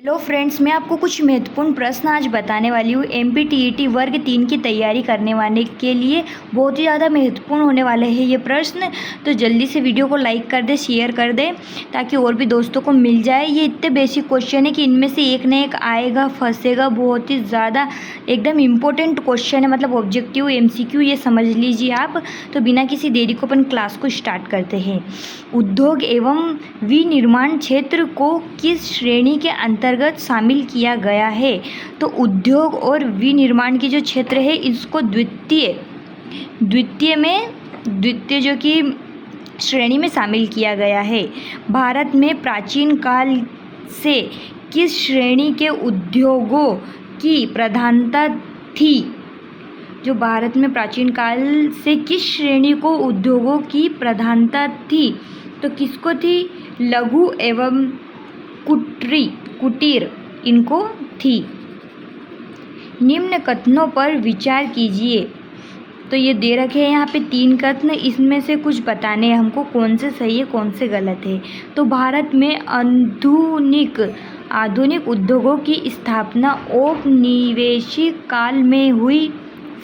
Hello friends, मैं आपको कुछ महत्वपूर्ण प्रश्न आज बताने वाली हूँ। एमपीटीईटी वर्ग 3 की तैयारी करने वाले के लिए बहुत ही ज़्यादा महत्वपूर्ण होने वाले हैं ये प्रश्न। तो जल्दी से वीडियो को लाइक कर दे, शेयर कर दे ताकि और भी दोस्तों को मिल जाए। ये इतने बेसिक क्वेश्चन है कि इनमें से एक न एक आएगा, फंसेगा। बहुत ही ज़्यादा एकदम इम्पोर्टेंट क्वेश्चन है, मतलब ऑब्जेक्टिव MCQ, ये समझ लीजिए आप। तो बिना किसी देरी को अपन क्लास को स्टार्ट करते हैं। उद्योग एवं विनिर्माण क्षेत्र को किस श्रेणी के अंतर्गत शामिल किया गया है? तो उद्योग और विनिर्माण की जो क्षेत्र है इसको द्वितीय जो कि श्रेणी में शामिल किया गया है। भारत में प्राचीन काल से किस श्रेणी के उद्योगों की प्रधानता थी? जो भारत में प्राचीन काल से किस श्रेणी को उद्योगों की प्रधानता थी? तो किसको थी? लघु एवं कुटीर इनको थी। निम्न कथनों पर विचार कीजिए। तो ये दे रखे हैं यहाँ पे 3 कथन, इसमें से कुछ बताने हैं हमको कौन से सही है कौन से गलत है। तो भारत में आधुनिक उद्योगों की स्थापना औपनिवेशिक काल में हुई।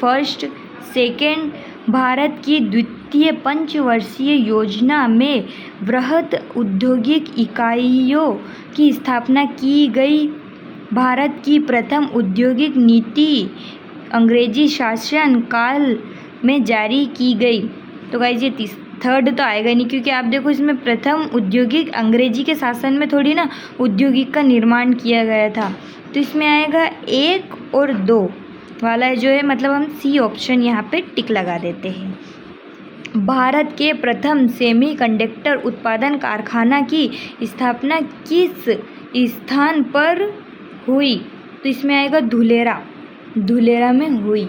फर्स्ट। सेकेंड, भारत की द्वितीय पंचवर्षीय योजना में वृहत औद्योगिक इकाइयों की स्थापना की गई। भारत की प्रथम औद्योगिक नीति अंग्रेजी शासन काल में जारी की गई। तो गाइस ये थर्ड तो आएगा नहीं, क्योंकि आप देखो इसमें प्रथम औद्योगिक, अंग्रेजी के शासन में थोड़ी ना औद्योगिक का निर्माण किया गया था। तो इसमें आएगा 1 और 2 वाला जो है, मतलब हम सी ऑप्शन यहाँ पे टिक लगा देते हैं। भारत के प्रथम सेमीकंडक्टर उत्पादन कारखाना की स्थापना किस स्थान पर हुई? तो इसमें आएगा धुलेरा में हुई।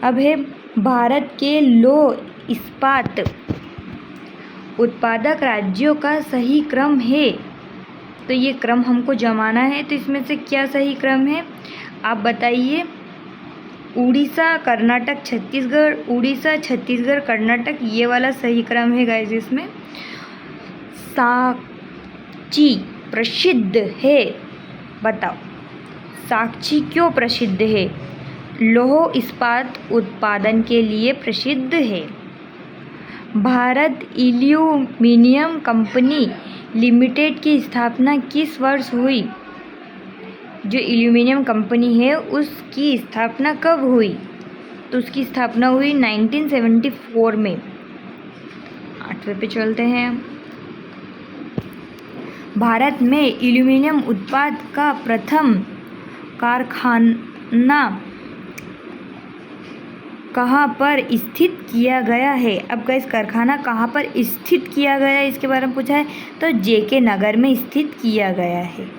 अब है भारत के लौह इस्पात उत्पादक राज्यों का सही क्रम है। तो ये क्रम हमको जमाना है, तो इसमें से क्या सही क्रम है आप बताइए। उड़ीसा, कर्नाटक, छत्तीसगढ़, उड़ीसा, छत्तीसगढ़, कर्नाटक, ये वाला सही क्रम है गाइस। इसमें साक्ची प्रसिद्ध है, बताओ साक्ची क्यों प्रसिद्ध है? लौह इस्पात उत्पादन के लिए प्रसिद्ध है। भारत एल्यूमीनियम कंपनी लिमिटेड की स्थापना किस वर्ष हुई? जो एल्यूमीनियम कंपनी है उसकी स्थापना कब हुई? तो उसकी स्थापना हुई 1974 में। 8वें पे चलते हैं। भारत में एल्यूमीनियम उत्पाद का प्रथम कारखाना कहाँ पर स्थित किया गया है? अब गाइस कारखाना कहाँ पर स्थित किया गया है इसके बारे में पूछा है, तो JK नगर में स्थित किया गया है।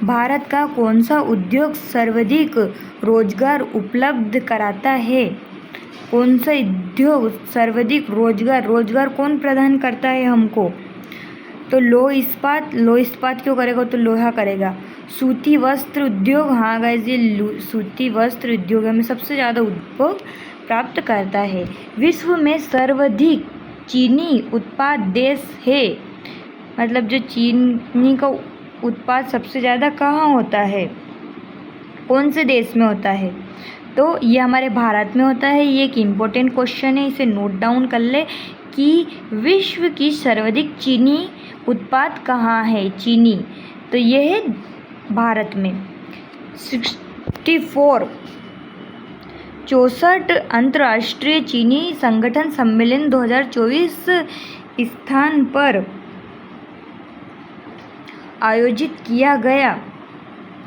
भारत का कौन सा उद्योग सर्वाधिक रोजगार उपलब्ध कराता है? कौन सा उद्योग सर्वाधिक रोजगार कौन प्रदान करता है हमको? तो लौह इस्पात क्यों करेगा? तो लोहा करेगा। सूती वस्त्र उद्योग, हाँ गाइस ये सूती वस्त्र उद्योग में सबसे ज़्यादा उपभोग प्राप्त करता है। विश्व में सर्वाधिक चीनी उत्पाद देश है, मतलब जो चीनी का उत्पाद सबसे ज़्यादा कहाँ होता है, कौन से देश में होता है? तो ये हमारे भारत में होता है। ये एक इम्पोर्टेंट क्वेश्चन है, इसे नोट डाउन कर ले कि विश्व की सर्वाधिक चीनी उत्पाद कहाँ है? चीनी, तो ये है भारत में। 64 अंतर्राष्ट्रीय चीनी संगठन सम्मेलन 2024 स्थान पर आयोजित किया गया।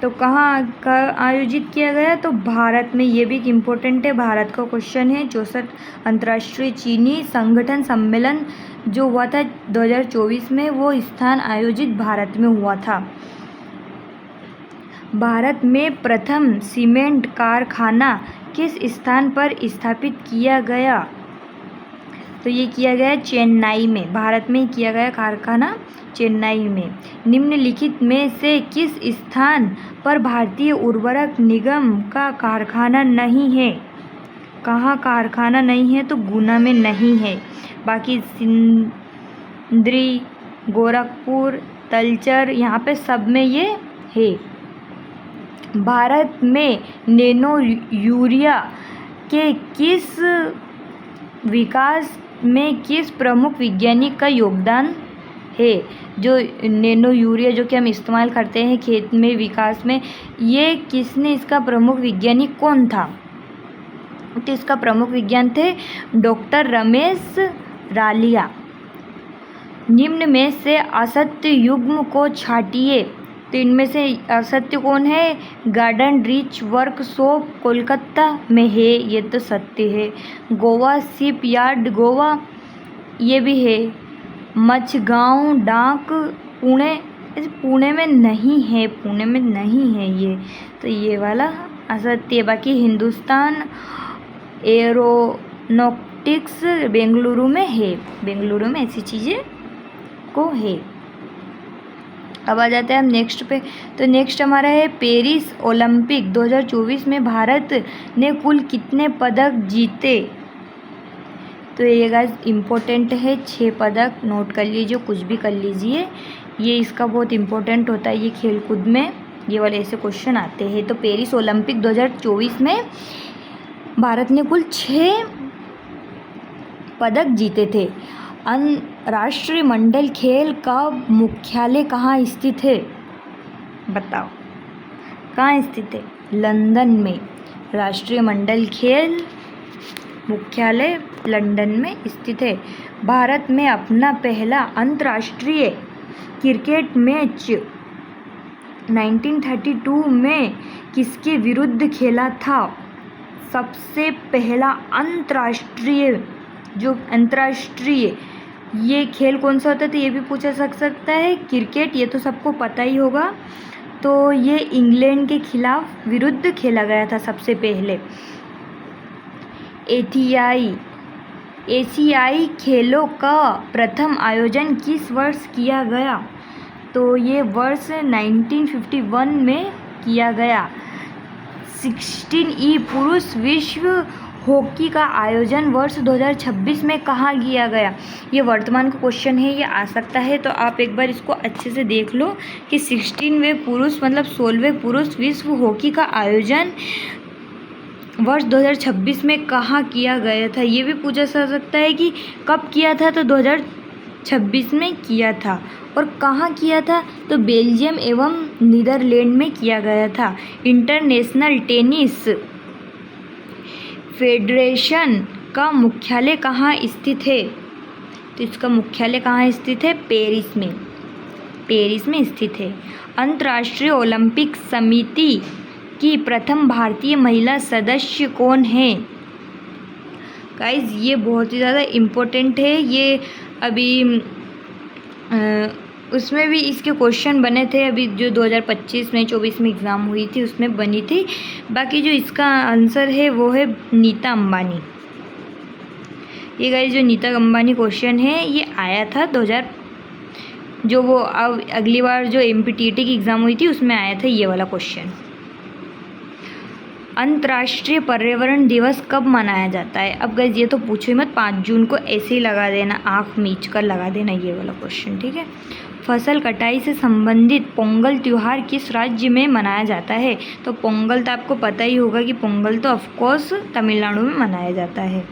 तो कहाँ का आयोजित किया गया? तो भारत में। ये भी एक इम्पोर्टेंट है, भारत का क्वेश्चन है। 64 अंतर्राष्ट्रीय चीनी संगठन सम्मेलन जो हुआ था 2024 में, वो स्थान आयोजित भारत में हुआ था। भारत में प्रथम सीमेंट कारखाना किस स्थान पर स्थापित किया गया? तो ये किया गया चेन्नई में, भारत में किया गया कारखाना चेन्नई में। निम्नलिखित में से किस स्थान पर भारतीय उर्वरक निगम का कारखाना नहीं है? कहाँ कारखाना नहीं है? तो गुना में नहीं है, बाकी सिंदरी, गोरखपुर, तलचर, यहाँ पे सब में ये है। भारत में नैनो यूरिया के किस विकास में किस प्रमुख वैज्ञानिक का योगदान है? जो नैनो यूरिया जो कि हम इस्तेमाल करते हैं खेत में विकास में, ये किसने, इसका प्रमुख वैज्ञानिक कौन था? तो इसका प्रमुख विज्ञान थे डॉक्टर रमेश रालिया। निम्न में से असत्य युग्म को छांटिए। तो इनमें से असत्य कौन है? गार्डन रीच वर्कशॉप कोलकाता में है, ये तो सत्य है। गोवा शिप यार्ड गोवा, ये भी है। मचगांव डाक पुणे, पुणे में नहीं है, पुणे में नहीं है ये, तो ये वाला असत्य। बाकी हिंदुस्तान एरोनॉटिक्स बेंगलुरु में है, बेंगलुरु में ऐसी चीज़ें को है। अब आ जाते हैं हम नेक्स्ट पे। तो नेक्स्ट हमारा है पेरिस ओलंपिक 2024 में भारत ने कुल कितने पदक जीते? तो ये गाइस इम्पोर्टेंट है, 6 पदक नोट कर लीजिए, कुछ भी कर लीजिए, ये इसका बहुत इम्पोर्टेंट होता है, ये खेलकूद में ये वाले ऐसे क्वेश्चन आते हैं। तो पेरिस ओलंपिक 2024 में भारत ने कुल 6 पदक जीते थे। राष्ट्रीय मंडल खेल का मुख्यालय कहाँ स्थित है? बताओ कहाँ स्थित है? लंदन में। राष्ट्रीय मंडल खेल मुख्यालय लंदन में स्थित है। भारत में अपना पहला अंतर्राष्ट्रीय क्रिकेट मैच 1932 में किसके विरुद्ध खेला था? सबसे पहला अंतर्राष्ट्रीय, जो अंतर्राष्ट्रीय ये खेल कौन सा होता था, ये भी पूछा सकता है। क्रिकेट ये तो सबको पता ही होगा, तो ये इंग्लैंड के खिलाफ विरुद्ध खेला गया था सबसे पहले। एशियाई खेलों का प्रथम आयोजन किस वर्ष किया गया? तो ये वर्ष 1951 में किया गया। 16 पुरुष विश्व हॉकी का आयोजन वर्ष 2026 में कहाँ किया गया? ये वर्तमान का क्वेश्चन है, ये आ सकता है, तो आप एक बार इसको अच्छे से देख लो कि 16वें पुरुष मतलब 16वें पुरुष विश्व हॉकी का आयोजन वर्ष 2026 में कहाँ किया गया था। ये भी पूछा जा सकता है कि कब किया था, तो 2026 में किया था। और कहाँ किया था? तो बेल्जियम एवं नीदरलैंड में किया गया था। इंटरनेशनल टेनिस फेडरेशन का मुख्यालय कहाँ स्थित है? तो इसका मुख्यालय कहाँ स्थित है? पेरिस में, पेरिस में स्थित है। अंतर्राष्ट्रीय ओलंपिक समिति की प्रथम भारतीय महिला सदस्य कौन है? गाइस ये बहुत ही ज़्यादा इम्पोर्टेंट है, ये अभी उसमें भी इसके क्वेश्चन बने थे, अभी जो 2025 में 24 में एग्ज़ाम हुई थी उसमें बनी थी। बाकी जो इसका आंसर है वो है नीता अंबानी। ये गाइस जो नीता अंबानी क्वेश्चन है ये आया था 2000, जो वो अब अगली बार जो MPTT की एग्ज़ाम हुई थी उसमें आया था ये वाला क्वेश्चन। अंतर्राष्ट्रीय पर्यावरण दिवस कब मनाया जाता है? अब गाइस ये तो पूछो ही मत, 5 जून को ऐसे ही लगा देना, आँख मीच कर लगा देना ये वाला क्वेश्चन, ठीक है। फसल कटाई से संबंधित पोंगल त्यौहार किस राज्य में मनाया जाता है? तो पोंगल तो आपको पता ही होगा कि पोंगल तो ऑफकोर्स तमिलनाडु में मनाया जाता है,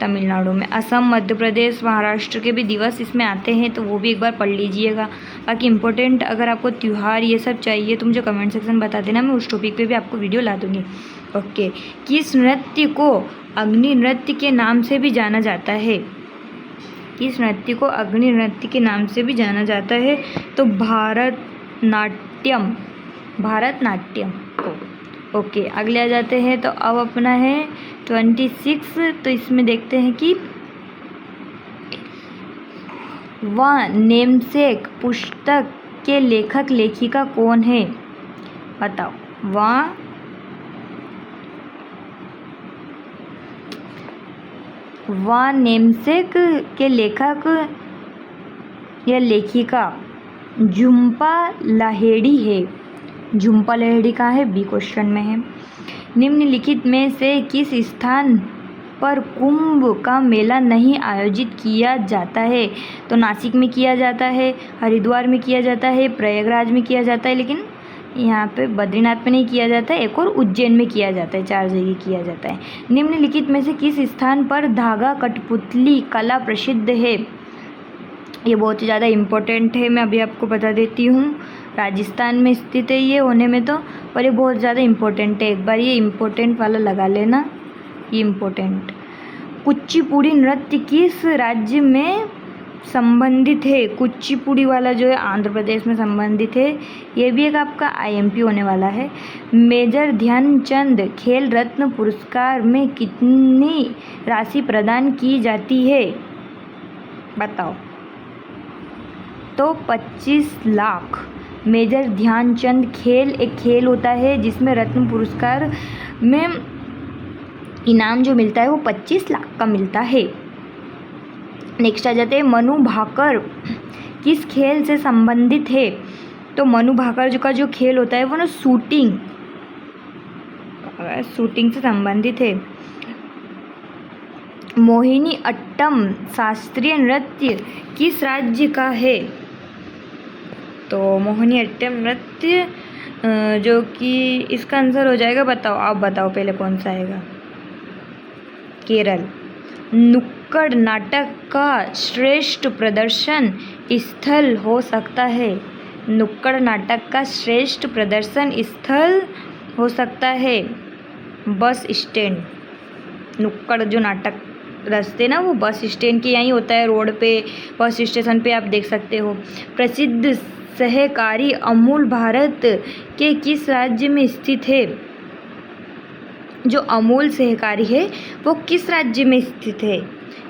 तमिलनाडु में। असम, मध्य प्रदेश, महाराष्ट्र के भी दिवस इसमें आते हैं, तो वो भी एक बार पढ़ लीजिएगा। बाकी इंपॉर्टेंट अगर आपको त्यौहार ये सब चाहिए तो मुझे कमेंट सेक्शन में बता देना, मैं उस टॉपिक पे भी आपको वीडियो ला दूँगी। ओके, किस नृत्य को अग्नि नृत्य के नाम से भी जाना जाता है? किस नृत्य को अग्नि नृत्य के नाम से भी जाना जाता है? तो भारतनाट्यम, भारतनाट्यम को। ओके, अगले आ जाते हैं। तो अब अपना है 26, तो इसमें देखते हैं कि वह नेमसेक पुस्तक के लेखक लेखिका कौन है? बताओ, वह नेमसेक के लेखक या लेखिका झुम्पा लाहिड़ी है। झुम्पा लाहिड़ी कहाँ है? बी क्वेश्चन में है। निम्नलिखित में से किस स्थान पर कुंभ का मेला नहीं आयोजित किया जाता है? तो नासिक में किया जाता है, हरिद्वार में किया जाता है, प्रयागराज में किया जाता है, लेकिन यहाँ पे बद्रीनाथ में नहीं किया जाता है, एक और उज्जैन में किया जाता है, 4 जगह किया जाता है। निम्नलिखित में से किस स्थान पर धागा कठपुतली कला प्रसिद्ध है? ये बहुत ही ज़्यादा इम्पोर्टेंट है, मैं अभी आपको बता देती हूँ। राजस्थान में स्थित है ये होने में तो, पर ये बहुत ज़्यादा इम्पोर्टेंट है। एक बार ये इम्पोर्टेंट वाला लगा लेना, ये इम्पोर्टेंट। कुचिपुड़ी नृत्य किस राज्य में संबंधित है? कुचिपुड़ी वाला जो है आंध्र प्रदेश में संबंधित है। ये भी एक आपका आईएमपी होने वाला है। मेजर ध्यानचंद खेल रत्न पुरस्कार में कितनी राशि प्रदान की जाती है? बताओ। तो 25 लाख। मेजर ध्यानचंद खेल एक खेल होता है जिसमें रत्न पुरस्कार में इनाम जो मिलता है वो 25 लाख का मिलता है। नेक्स्ट आ जाते हैं, मनु भाकर किस खेल से संबंधित है? तो मनु भाकर का जो खेल होता है वो ना शूटिंग से संबंधित है। मोहिनी अट्टम शास्त्रीय नृत्य किस राज्य का है? तो मोहिनी अट्टम नृत्य जो कि इसका आंसर हो जाएगा, बताओ आप बताओ पहले कौन सा आएगा? केरल। नुक्कड़ नाटक का श्रेष्ठ प्रदर्शन स्थल हो सकता है? नुक्कड़ नाटक का श्रेष्ठ प्रदर्शन स्थल हो सकता है बस स्टैंड। नुक्कड़ जो नाटक रचते ना वो बस स्टैंड के यहीं होता है, रोड पे, बस स्टेशन पे आप देख सकते हो। प्रसिद्ध सहकारी अमूल भारत के किस राज्य में स्थित है? जो अमूल सहकारी है वो किस राज्य में स्थित है?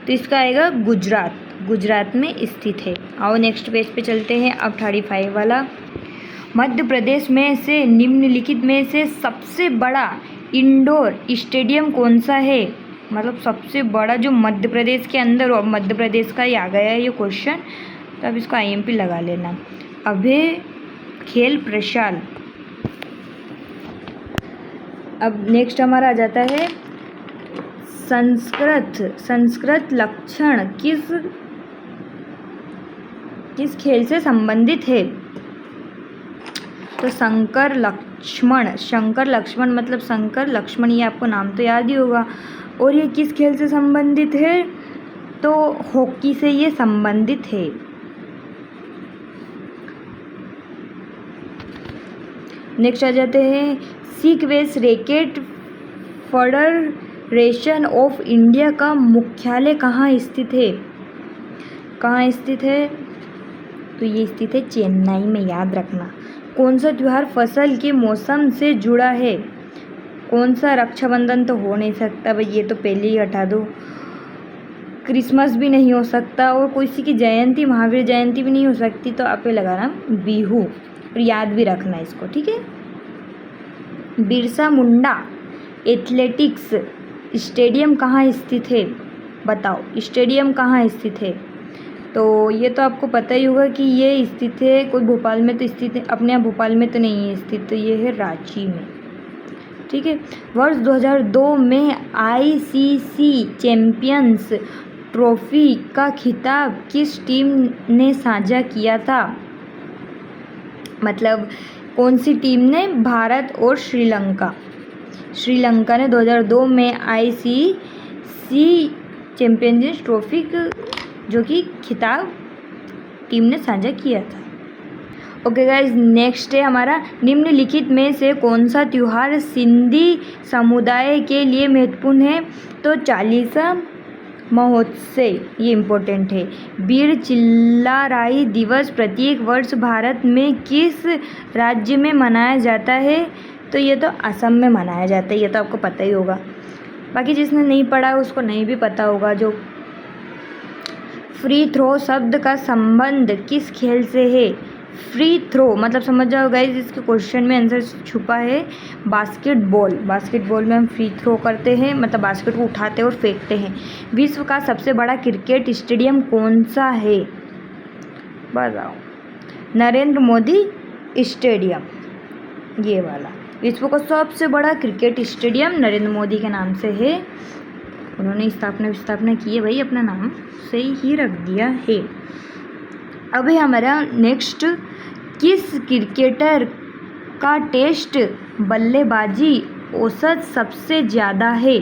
तो इसका आएगा गुजरात। गुजरात में स्थित है। आओ नेक्स्ट पेज पे चलते हैं, अब 35 वाला। मध्य प्रदेश में से निम्नलिखित में से सबसे बड़ा इंडोर स्टेडियम कौन सा है? मतलब सबसे बड़ा जो मध्य प्रदेश के अंदर, और मध्य प्रदेश का ही आ गया है ये क्वेश्चन, तो अब इसको आईएमपी लगा लेना। अभय खेल प्रशाल। अब नेक्स्ट हमारा आ जाता है संस्कृत लक्षण किस खेल से संबंधित है? तो शंकर लक्ष्मण मतलब शंकर लक्ष्मण, ये आपको नाम तो याद ही होगा। और ये किस खेल से संबंधित है? तो हॉकी से ये संबंधित है। नेक्स्ट आ जाते हैं, सिक्वेस रैकेट फेडरेशन ऑफ इंडिया का मुख्यालय कहाँ स्थित है? कहाँ स्थित है? तो ये स्थित है चेन्नई में, याद रखना। कौन सा त्यौहार फसल के मौसम से जुड़ा है? कौन सा? रक्षाबंधन तो हो नहीं सकता भाई, ये तो पहले ही हटा दो। क्रिसमस भी नहीं हो सकता, और कोई सी की जयंती, महावीर जयंती भी नहीं हो सकती, तो आप पे लगाना बिहू, और याद भी रखना इसको, ठीक है। बिरसा मुंडा एथलेटिक्स स्टेडियम कहाँ स्थित है? बताओ स्टेडियम कहाँ स्थित है? तो ये तो आपको पता ही होगा कि ये स्थित है कोई भोपाल में तो स्थित है, अपने यहाँ भोपाल में तो नहीं है स्थित, तो ये है रांची में, ठीक है। वर्ष 2002 में आईसीसी चैंपियंस ट्रॉफी का खिताब किस टीम ने साझा किया था? मतलब कौन सी टीम ने? भारत और श्रीलंका। श्रीलंका ने 2002 में आईसीसी चैंपियंस ट्रॉफी जो कि खिताब टीम ने साझा किया था। ओके गाइज, नेक्स्ट है हमारा, निम्नलिखित में से कौन सा त्यौहार सिंधी समुदाय के लिए महत्वपूर्ण है? तो चालीसा महोत्सव, ये इम्पोर्टेंट है। वीर चिल्लाराई दिवस प्रत्येक वर्ष भारत में किस राज्य में मनाया जाता है? तो ये तो असम में मनाया जाता है, ये तो आपको पता ही होगा। बाकी जिसने नहीं पढ़ा उसको नहीं भी पता होगा। जो फ्री थ्रो शब्द का संबंध किस खेल से है? फ्री थ्रो मतलब समझ जाओ गाइस, इसके क्वेश्चन में आंसर छुपा है बास्केटबॉल। बास्केटबॉल में हम फ्री थ्रो करते हैं, मतलब बास्केट को उठाते हैं और फेंकते हैं। विश्व का सबसे बड़ा क्रिकेट स्टेडियम कौन सा है? बताओ। नरेंद्र मोदी स्टेडियम, ये वाला विश्व का सबसे बड़ा क्रिकेट स्टेडियम नरेंद्र मोदी के नाम से है। उन्होंने स्थापना की है भाई, अपना नाम से ही रख दिया है। अभी हमारा नेक्स्ट, किस क्रिकेटर का टेस्ट बल्लेबाजी औसत सबसे ज़्यादा है?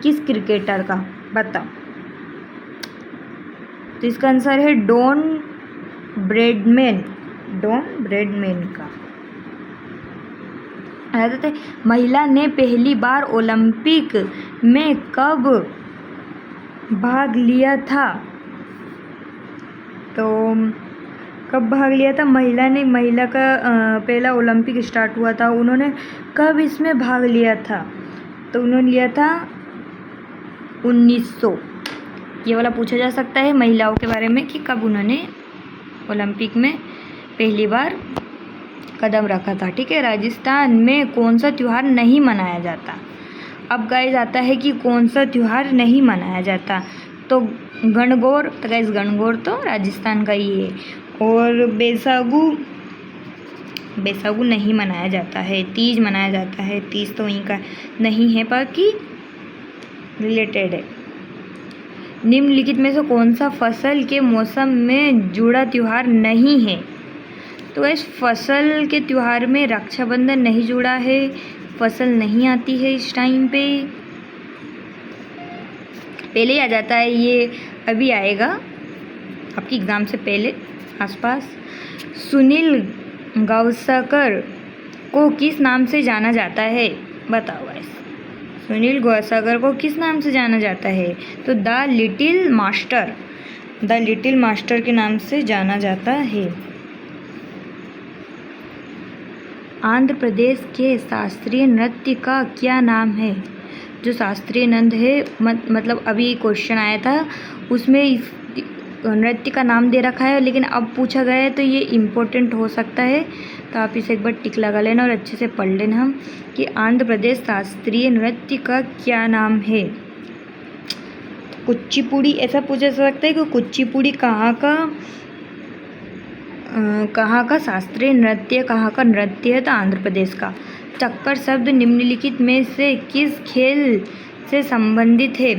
किस क्रिकेटर का? बताओ। तो इसका आंसर है डॉन ब्रैडमैन का। महिला ने पहली बार ओलंपिक में कब भाग लिया था? तो कब भाग लिया था महिला का पहला ओलंपिक स्टार्ट हुआ था, उन्होंने कब इसमें भाग लिया था? तो उन्होंने लिया था 1900। ये वाला पूछा जा सकता है महिलाओं के बारे में कि कब उन्होंने ओलंपिक में पहली बार कदम रखा था। ठीक है। राजस्थान में कौन सा त्यौहार नहीं मनाया जाता? अब गाइस आता है कि कौन सा त्यौहार नहीं मनाया जाता। तो गणगौर, तो गाइस गणगौर तो राजस्थान का ही है। और बैसागु नहीं मनाया जाता है। तीज मनाया जाता है। तीज तो वहीं का नहीं है, बाकी रिलेटेड है। निम्नलिखित में से कौन सा फसल के मौसम में जुड़ा त्यौहार नहीं है? तो इस फसल के त्यौहार में रक्षाबंधन नहीं जुड़ा है, फसल नहीं आती है इस टाइम पे। पहले ही आ जाता है, ये अभी आएगा आपकी एग्ज़ाम से पहले आसपास। सुनील गावस्कर को किस नाम से जाना जाता है? बताओ गाइस, सुनील गावस्कर को किस नाम से जाना जाता है? तो द लिटिल मास्टर के नाम से जाना जाता है। आंध्र प्रदेश के शास्त्रीय नृत्य का क्या नाम है? जो शास्त्रीय नृत्य है, मतलब अभी क्वेश्चन आया था उसमें इस नृत्य का नाम दे रखा है, लेकिन अब पूछा गया है तो ये इम्पोर्टेंट हो सकता है, तो आप इसे एक बार टिक लगा लेना और अच्छे से पढ़ लेना हम कि आंध्र प्रदेश शास्त्रीय नृत्य का क्या नाम है। कुचिपुड़ी, ऐसा पूछा जा सकता है कि कुचिपुड़ी कहाँ का शास्त्रीय नृत्य, कहाँ का नृत्य है? तो आंध्र प्रदेश का। चक्कर शब्द निम्नलिखित में से किस खेल से संबंधित है?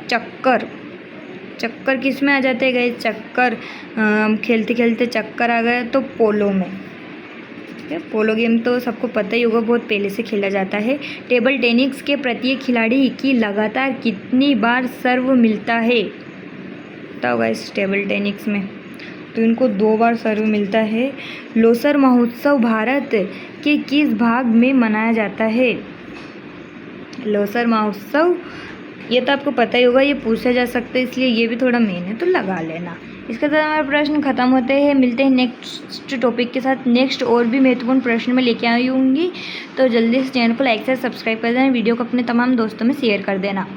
चक्कर किस में आ जाते हैं गए? चक्कर खेलते खेलते चक्कर आ गया तो पोलो में। ठीक है, पोलो गेम तो सबको पता ही होगा, बहुत पहले से खेला जाता है। टेबल टेनिस के प्रत्येक खिलाड़ी की लगातार कितनी बार सर्व मिलता है? बताओ गाइस, टेबल टेनिस में तो इनको 2 बार सर्व मिलता है। लोसर महोत्सव भारत के किस भाग में मनाया जाता है? लोसर महोत्सव, ये तो आपको पता ही होगा, ये पूछा जा सकता है, इसलिए ये भी थोड़ा मेन है, तो लगा लेना। इसके साथ हमारे प्रश्न खत्म होते हैं। मिलते हैं नेक्स्ट टॉपिक के साथ। नेक्स्ट और भी महत्वपूर्ण प्रश्न में लेके आई होंगी, तो जल्दी से चैनल को लाइक से सब्सक्राइब कर देना, वीडियो को अपने तमाम दोस्तों में शेयर कर देना।